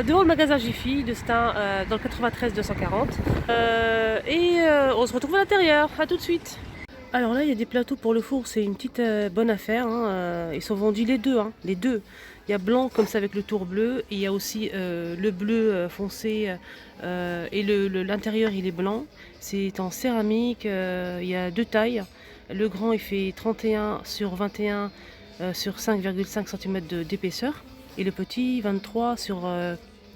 devant le magasin Jiffy de Stein, dans le 93 240. On se retrouve à l'intérieur. À tout de suite. Alors là, il y a des plateaux pour le four, c'est une petite bonne affaire, hein. Ils sont vendus les deux, hein, les deux. Il y a blanc comme ça avec le tour bleu, et il y a aussi le bleu foncé, et l'intérieur il est blanc. C'est en céramique, il y a deux tailles. Le grand il fait 31 sur 21 sur 5,5 cm d'épaisseur, et le petit 23 sur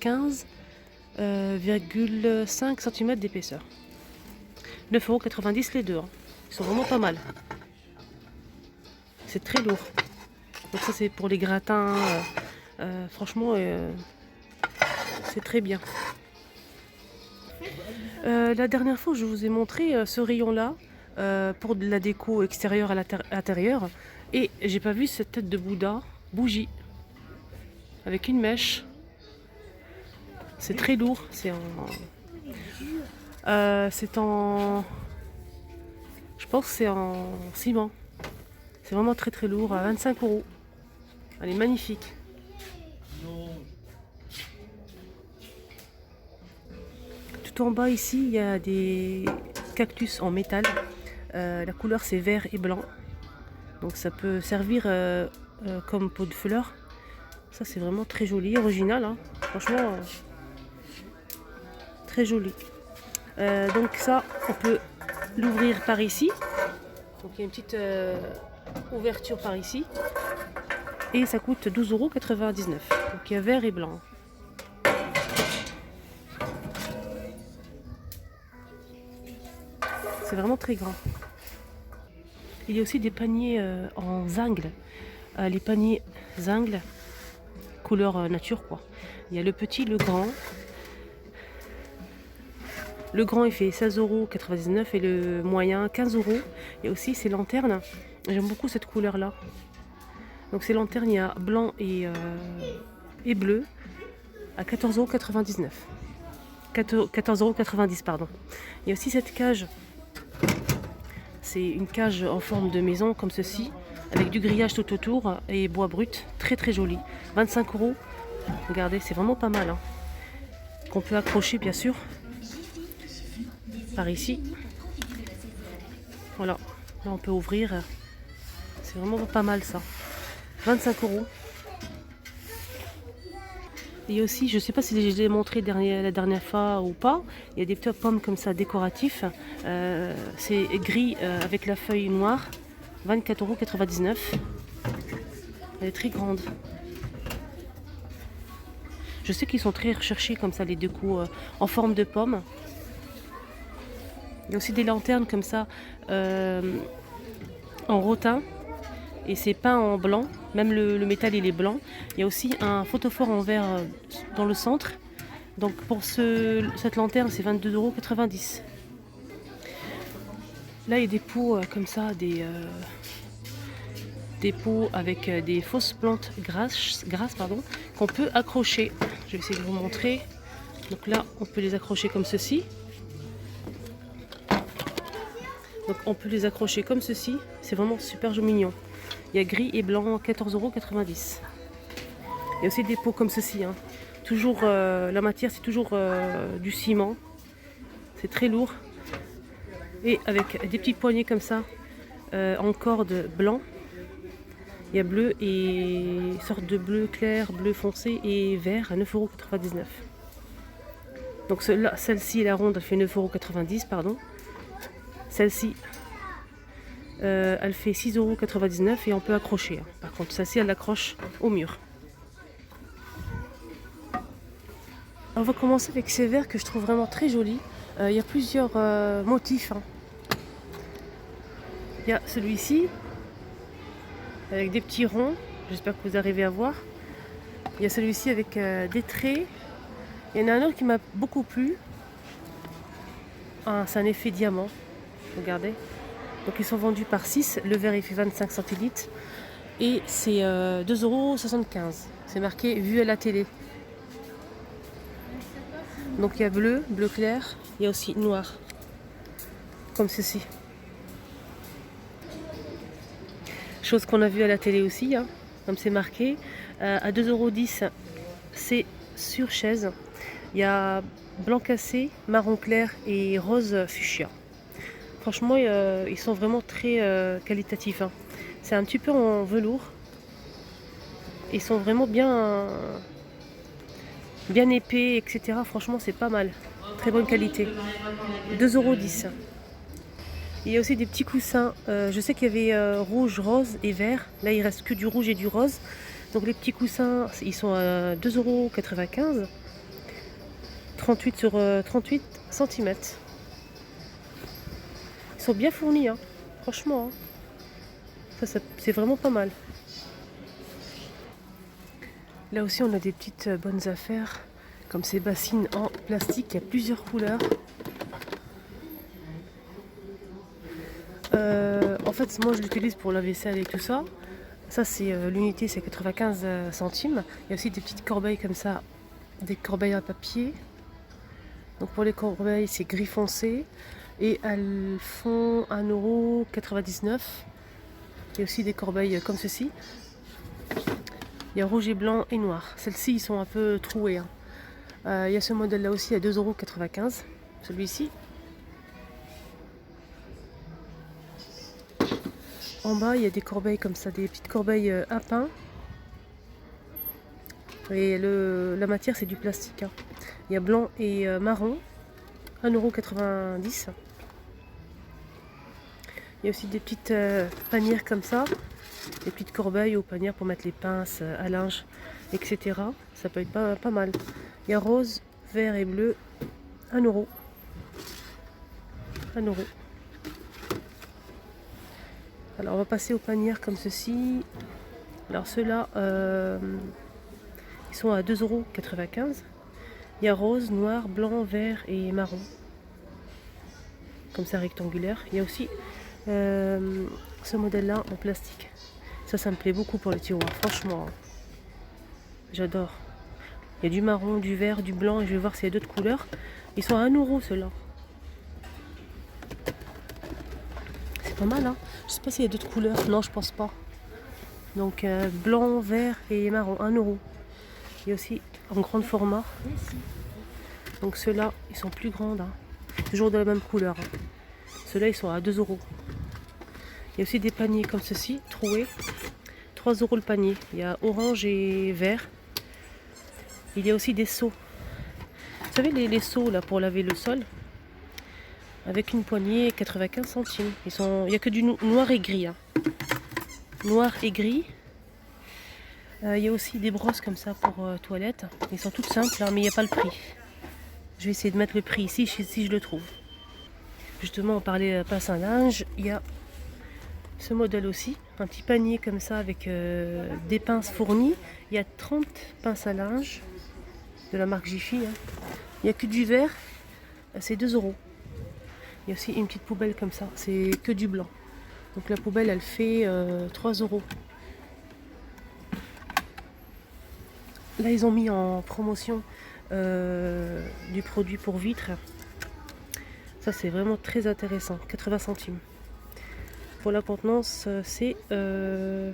15,5 cm d'épaisseur. 9,90 € les deux, hein. Ils sont vraiment pas mal. C'est très lourd. Donc ça c'est pour les gratins. Franchement, c'est très bien. La dernière fois, je vous ai montré ce rayon-là pour de la déco extérieure à l'intérieur. Et j'ai pas vu cette tête de Bouddha, bougie, avec une mèche. C'est très lourd. C'est en... Je pense que c'est en ciment. C'est vraiment très très lourd, à 25 €. Elle est magnifique. Tout en bas ici, il y a des cactus en métal. La couleur c'est vert et blanc. Donc ça peut servir comme pot de fleurs. Ça c'est vraiment très joli, original, hein. Franchement, très joli. Donc ça, on peut l'ouvrir par ici. Donc il y a une petite ouverture par ici. Et ça coûte 12,99 €. Donc il y a vert et blanc. C'est vraiment très grand. Il y a aussi des paniers en zingle. Les paniers zingle, couleur nature quoi. Il y a le petit, le grand. Le grand il fait 16,99 € et le moyen 15 €. Il y a aussi ces lanternes. J'aime beaucoup cette couleur là. Donc ces lanternes, il y a blanc et bleu à 14,99 €. 14,90 € pardon. Il y a aussi cette cage. C'est une cage en forme de maison comme ceci, avec du grillage tout autour et bois brut. Très très joli. 25 €. Regardez, c'est vraiment pas mal, hein. Qu'on peut accrocher bien sûr par ici. Voilà, là on peut ouvrir. C'est vraiment pas mal ça. 25 €. Et aussi, je ne sais pas si je l'ai montré la dernière fois ou pas, il y a des petites pommes comme ça décoratifs. C'est gris avec la feuille noire. 24,99 €. Elle est très grande. Je sais qu'ils sont très recherchés comme ça, les décos en forme de pomme. Il y a aussi des lanternes comme ça en rotin. Et c'est peint en blanc, même le métal il est blanc. Il y a aussi un photophore en verre dans le centre. Donc pour cette lanterne c'est 22,90 €. Là il y a des pots comme ça, des pots avec des fausses plantes grasses pardon, qu'on peut accrocher. Je vais essayer de vous montrer. Donc là on peut les accrocher comme ceci. Donc on peut les accrocher comme ceci. C'est vraiment super mignon. Il y a gris et blanc, 14,90 €. Il y a aussi des pots comme ceci, hein. Toujours, la matière c'est toujours du ciment. C'est très lourd. Et avec des petites poignées comme ça, en corde blanc. Il y a bleu et sorte de bleu clair, bleu foncé et vert à 9,99 €. Donc celle-ci, la ronde, elle fait 9,90 € pardon. Celle-ci, elle fait 6,99 € et on peut accrocher, hein. Par contre, celle-ci, elle accroche au mur. On va commencer avec ces verres que je trouve vraiment très jolis. Il y a plusieurs motifs, hein. Il y a celui-ci, avec des petits ronds. J'espère que vous arrivez à voir. Il y a celui-ci avec des traits. Il y en a un autre qui m'a beaucoup plu. Ah, c'est un effet diamant. Regardez. Donc ils sont vendus par 6. Le verre il fait 25 centilitres. Et c'est 2,75 €. C'est marqué vu à la télé. Donc il y a bleu, bleu clair. Il y a aussi noir. Comme ceci. Chose qu'on a vu à la télé aussi, hein, comme c'est marqué. À 2,10 €, c'est sur chaise. Il y a blanc cassé, marron clair et rose fuchsia. Franchement, ils sont vraiment très qualitatifs, hein. C'est un petit peu en velours. Ils sont vraiment bien épais, etc. Franchement, c'est pas mal. Très bonne qualité. 2,10 €. Il y a aussi des petits coussins. Je sais qu'il y avait rouge, rose et vert. Là, il reste que du rouge et du rose. Donc les petits coussins, ils sont à 2,95 €. 38 sur 38 cm. Ils sont bien fournis, hein. Franchement, hein. Ça c'est vraiment pas mal. Là aussi, on a des petites bonnes affaires, comme ces bassines en plastique. Il y a plusieurs couleurs. En fait, moi, je l'utilise pour la vaisselle et tout ça. Ça, c'est l'unité, c'est 95 centimes. Il y a aussi des petites corbeilles comme ça, des corbeilles à papier. Donc pour les corbeilles, c'est gris foncé. Et elles font 1,99 €. Il y a aussi des corbeilles comme ceci. Il y a rouge et blanc et noir. Celles-ci, ils sont un peu trouées, hein. Il y a ce modèle-là aussi à 2,95 €. Celui-ci. En bas, il y a des corbeilles comme ça, des petites corbeilles à pain. Et la matière, c'est du plastique, hein. Il y a blanc et marron. 1,90 €. Il y a aussi des petites panières comme ça. Des petites corbeilles ou panières pour mettre les pinces à linge, etc. Ça peut être pas mal. Il y a rose, vert et bleu. 1 €. 1 €. Alors on va passer aux panières comme ceci. Alors ceux-là, ils sont à 2,95 €. Il y a rose, noir, blanc, vert et marron. Comme ça, rectangulaire. Il y a aussi ce modèle-là en plastique. Ça me plaît beaucoup pour les tiroirs. Franchement, j'adore. Il y a du marron, du vert, du blanc. Et je vais voir s'il y a d'autres couleurs. Ils sont à 1 € ceux-là. C'est pas mal, hein. Je sais pas s'il y a d'autres couleurs. Non, je pense pas. Donc blanc, vert et marron. 1 €. Il y a aussi en grand format. Donc ceux-là, ils sont plus grands, hein. Toujours de la même couleur, hein. Ceux-là, ils sont à 2 €. Il y a aussi des paniers comme ceci, troués. 3 € le panier. Il y a orange et vert. Il y a aussi des seaux. Vous savez, les seaux là pour laver le sol. Avec une poignée, 95 centimes. Il n'y a que du noir et gris, hein. Noir et gris. Il y a aussi des brosses comme ça pour toilettes. Ils sont toutes simples, hein, mais il n'y a pas le prix. Je vais essayer de mettre le prix ici si je le trouve. Justement, on parlait pince à linge. Il y a ce modèle aussi. Un petit panier comme ça avec des pinces fournies. Il y a 30 pinces à linge de la marque Jiffy, hein. Il n'y a que du vert. C'est 2 €. Il y a aussi une petite poubelle comme ça. C'est que du blanc. Donc la poubelle, elle fait 3 €. Là, ils ont mis en promotion du produit pour vitres. Ça, c'est vraiment très intéressant. 80 centimes. Pour la contenance, c'est 1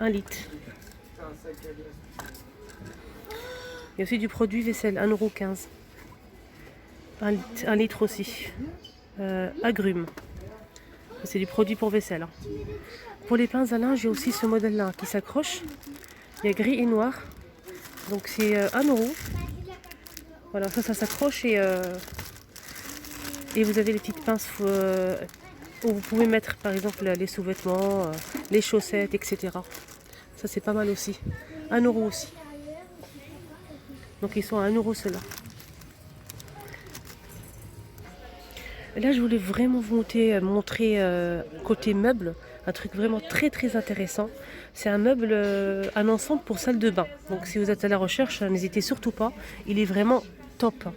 litre. Il y a aussi du produit vaisselle, 1,15 €. 1 litre aussi. Agrumes. C'est du produit pour vaisselle, hein. Pour les pinces à linge, il y a aussi ce modèle-là qui s'accroche. Il y a gris et noir. Donc c'est 1 €. Voilà, ça s'accroche et vous avez les petites pinces où vous pouvez mettre par exemple les sous-vêtements, les chaussettes, etc. Ça c'est pas mal aussi. 1 € aussi. Donc ils sont à 1 € ceux-là. Là je voulais vraiment vous montrer côté meuble, un truc vraiment très très intéressant. C'est un meuble, un ensemble pour salle de bain. Donc si vous êtes à la recherche, n'hésitez surtout pas. Il est vraiment top.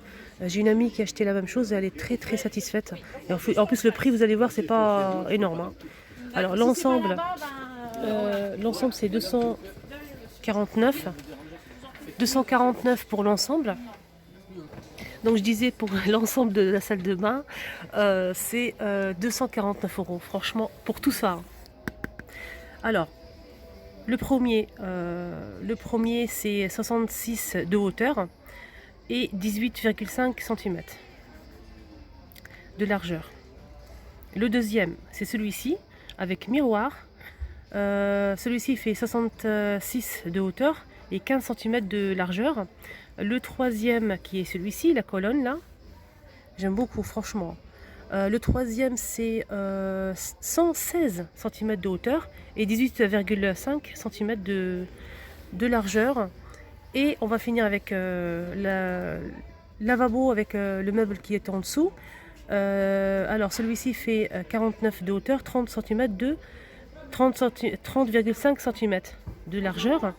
J'ai une amie qui a acheté la même chose et elle est très très satisfaite. Et en plus le prix, vous allez voir, c'est pas énorme, hein. Alors l'ensemble c'est 249. 249 pour l'ensemble. Donc je disais pour l'ensemble de la salle de bain, c'est 249 €. Franchement, pour tout ça, hein. Alors, Le premier c'est 66 de hauteur et 18,5 cm de largeur. Le deuxième, c'est celui-ci avec miroir. Celui-ci fait 66 de hauteur et 15 cm de largeur. Le troisième, qui est celui-ci, la colonne là, j'aime beaucoup franchement. Le troisième, c'est 116 cm de hauteur et 18,5 cm de largeur. Et on va finir avec la lavabo avec le meuble qui est en dessous. Alors celui-ci fait 49 de hauteur, 30 cm de 30,5 cm de largeur.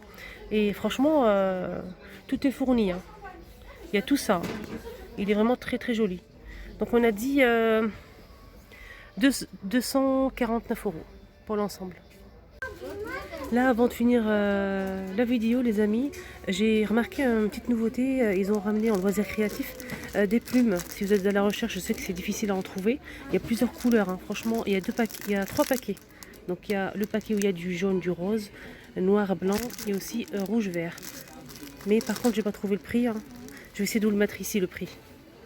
Et franchement, tout est fourni, hein. Il y a tout ça. Il est vraiment très très joli. Donc on a dit 249 € pour l'ensemble. Là, avant de finir la vidéo, les amis, j'ai remarqué une petite nouveauté. Ils ont ramené en loisir créatif des plumes. Si vous êtes à la recherche, je sais que c'est difficile à en trouver. Il y a plusieurs couleurs, hein. Franchement, il y a 3 paquets. Donc il y a le paquet où il y a du jaune, du rose, noir, blanc et aussi rouge, vert. Mais par contre, j'ai pas trouvé le prix, hein. Je vais essayer de vous le mettre ici, le prix.